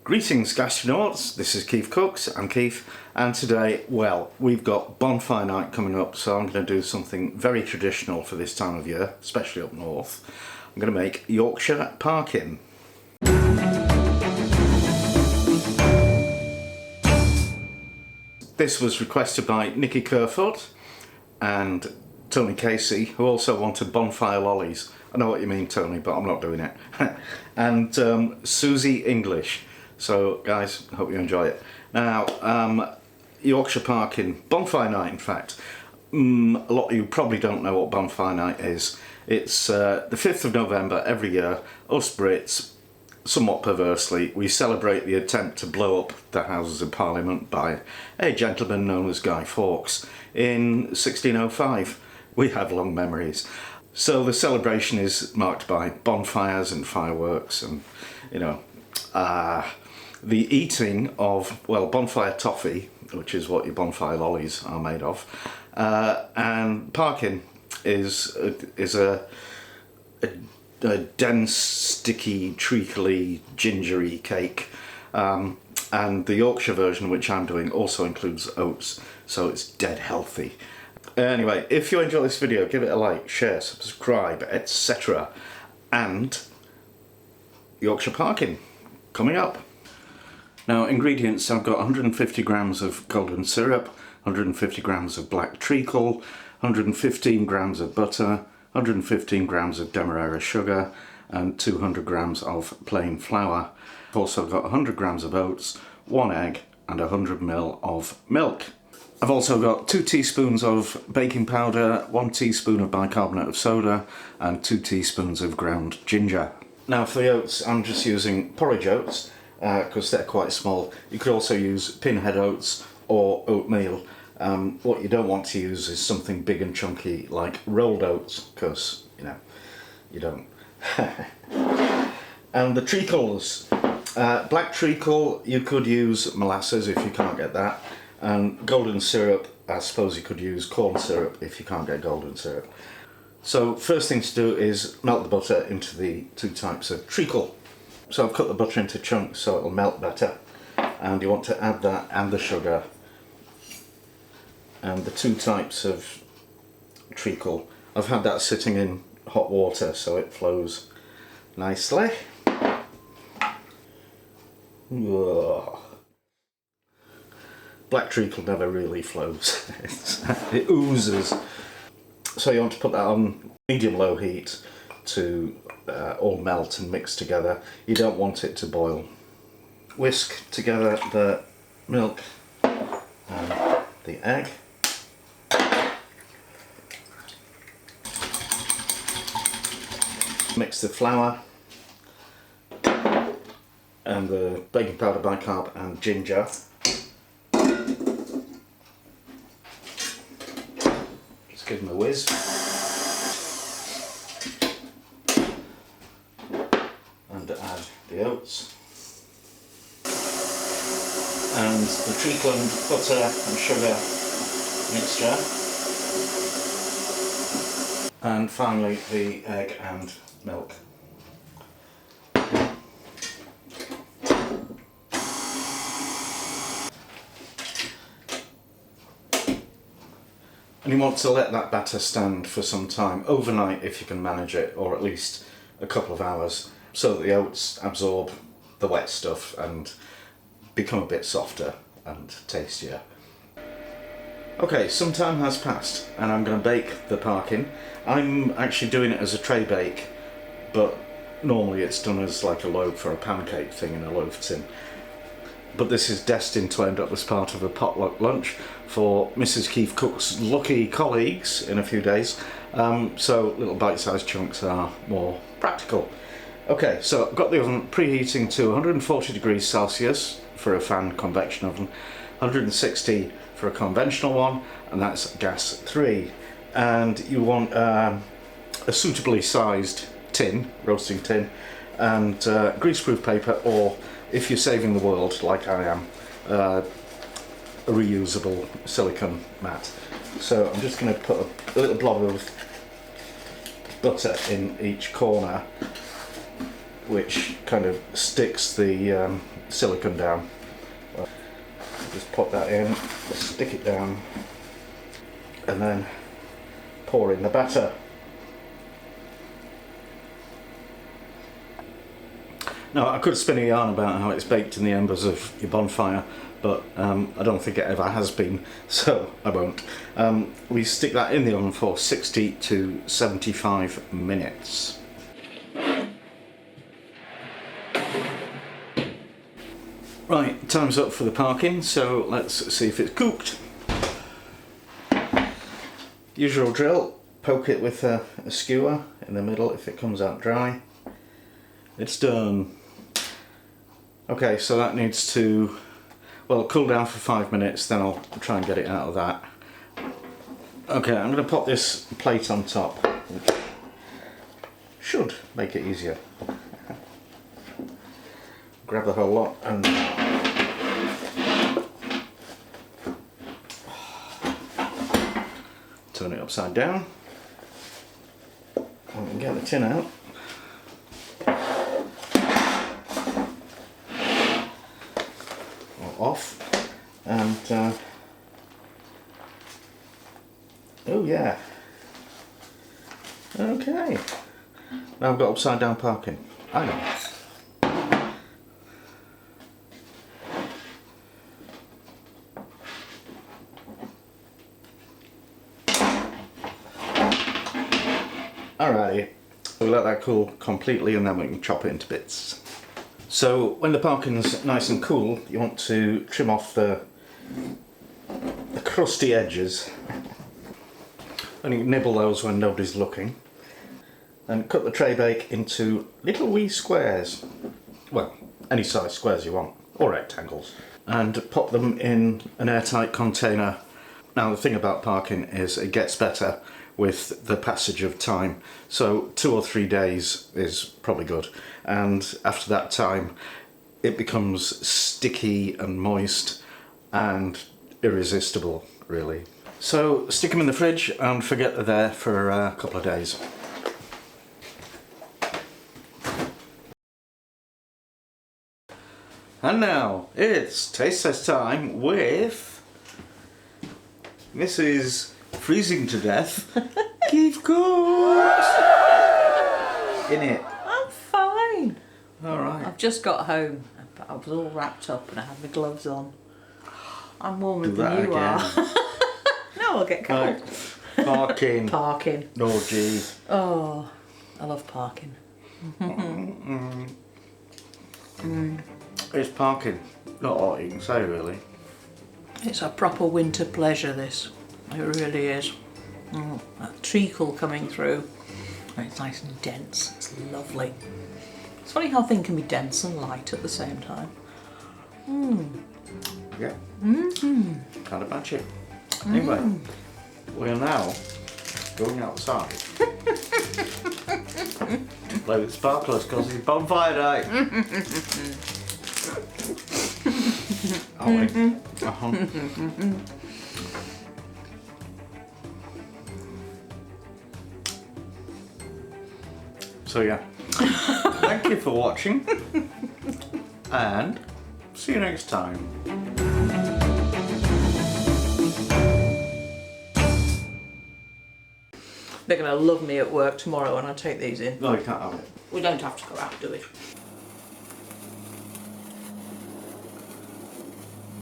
Greetings gastronauts, this is KeefCooks, I'm Keef, and today, well, we've got Bonfire Night coming up, so I'm going to do something very traditional for this time of year, especially up north. I'm going to make Yorkshire Parkin. This was requested by Nicky Kerfoot and Tony Casey, who also wanted bonfire lollies. I know what you mean, Tony, but I'm not doing it. And Susie English. So guys, hope you enjoy it. Now, Yorkshire Parkin, Bonfire Night in fact. A lot of you probably don't know what Bonfire Night is. It's the 5th of November every year. Us Brits, somewhat perversely, we celebrate the attempt to blow up the Houses of Parliament by a gentleman known as Guy Fawkes in 1605. We have long memories. So the celebration is marked by bonfires and fireworks and, you know, the eating of, well, bonfire toffee, which is what your bonfire lollies are made of, and parkin is a dense, sticky, treacly, gingery cake, and the Yorkshire version, which I'm doing, also includes oats, so it's dead healthy. Anyway, if you enjoy this video, give it a like, share, subscribe, etc. And Yorkshire Parkin coming up. Now, ingredients: I've got 150 grams of golden syrup, 150 grams of black treacle, 115 grams of butter, 115 grams of demerara sugar, and 200 grams of plain flour. I've also got 100 grams of oats, 1 egg, and 100 ml of milk. I've also got 2 teaspoons of baking powder, 1 teaspoon of bicarbonate of soda, and 2 teaspoons of ground ginger. Now for the oats, I'm just using porridge oats, because they're quite small. You could also use pinhead oats or oatmeal. What you don't want to use is something big and chunky like rolled oats, because, you know, you don't. And the treacles. Black treacle, you could use molasses if you can't get that. And golden syrup, I suppose you could use corn syrup if you can't get golden syrup. So first thing to do is melt the butter into the 2 types of treacle. So I've cut the butter into chunks so it'll melt better, and you want to add that and the sugar and the 2 types of treacle. I've had that sitting in hot water so it flows nicely. Whoa. Black treacle never really flows. It oozes. So you want to put that on medium-low heat to all melt and mix together. You don't want it to boil. Whisk together the milk and the egg. Mix the flour and the baking powder, bicarb and ginger. Just give them a whiz. And add the oats. And the treacle and butter and sugar mixture. And finally the egg and milk. And you want to let that batter stand for some time, overnight if you can manage it, or at least a couple of hours, so that the oats absorb the wet stuff and become a bit softer and tastier. Okay, some time has passed and I'm going to bake the parkin. I'm actually doing it as a tray bake, but normally it's done as like a loaf or a pancake thing in a loaf tin. But this is destined to end up as part of a potluck lunch for Mrs. KeefCooks' lucky colleagues in a few days. So little bite-sized chunks are more practical. Okay, so I've got the oven preheating to 140 degrees Celsius for a fan convection oven, 160 for a conventional one, and that's gas 3. And you want a suitably sized tin, roasting tin, and greaseproof paper, or if you're saving the world like I am, a reusable silicone mat. So I'm just going to put a little blob of butter in each corner which kind of sticks the silicone down. Just pop that in, stick it down, and then pour in the batter. Now, I could spin a yarn about how it's baked in the embers of your bonfire, but I don't think it ever has been, so I won't. We stick that in the oven for 60 to 75 minutes. Right, time's up for the parkin, so let's see if it's cooked. Usual drill, poke it with a skewer in the middle if it comes out dry. It's done. Okay, so that needs to, well, cool down for 5 minutes, then I'll try and get it out of that. Okay, I'm going to pop this plate on top, which should make it easier. Grab the whole lot and turn it upside down. And get the tin out. Off, and oh yeah, okay, now I've got upside down parkin. I know. Alrighty, we'll let that cool completely and then we can chop it into bits. So when the parkin's nice and cool, you want to trim off the crusty edges. And you nibble those when nobody's looking. And cut the tray bake into little wee squares. Well, any size squares you want, or rectangles. And pop them in an airtight container. Now the thing about parkin is it gets better with the passage of time, so 2 or 3 days is probably good, and after that time it becomes sticky and moist and irresistible, really. So stick them in the fridge and forget they're there for a couple of days. And now it's taste test time with Mrs. Freezing to death, KeefCooks! In it. I'm fine. Alright. I've just got home, but I was all wrapped up and I had my gloves on. I'm warmer Do than that you again. are. No, I'll get cold. Right. Parkin. Parkin. No G. Oh, I love parkin. It's parkin. Not all you can say, really. It's a proper winter pleasure, this. It really is. That treacle coming through. It's nice and dense. It's lovely. It's funny how things can be dense and light at the same time. Yeah. Kind of magic. Anyway, we're now going outside to play with sparklers because it's Bonfire Night. Are we? So yeah, thank you for watching and see you next time. They're going to love me at work tomorrow when I take these in. No, you can't have it. We don't have to go out, do we?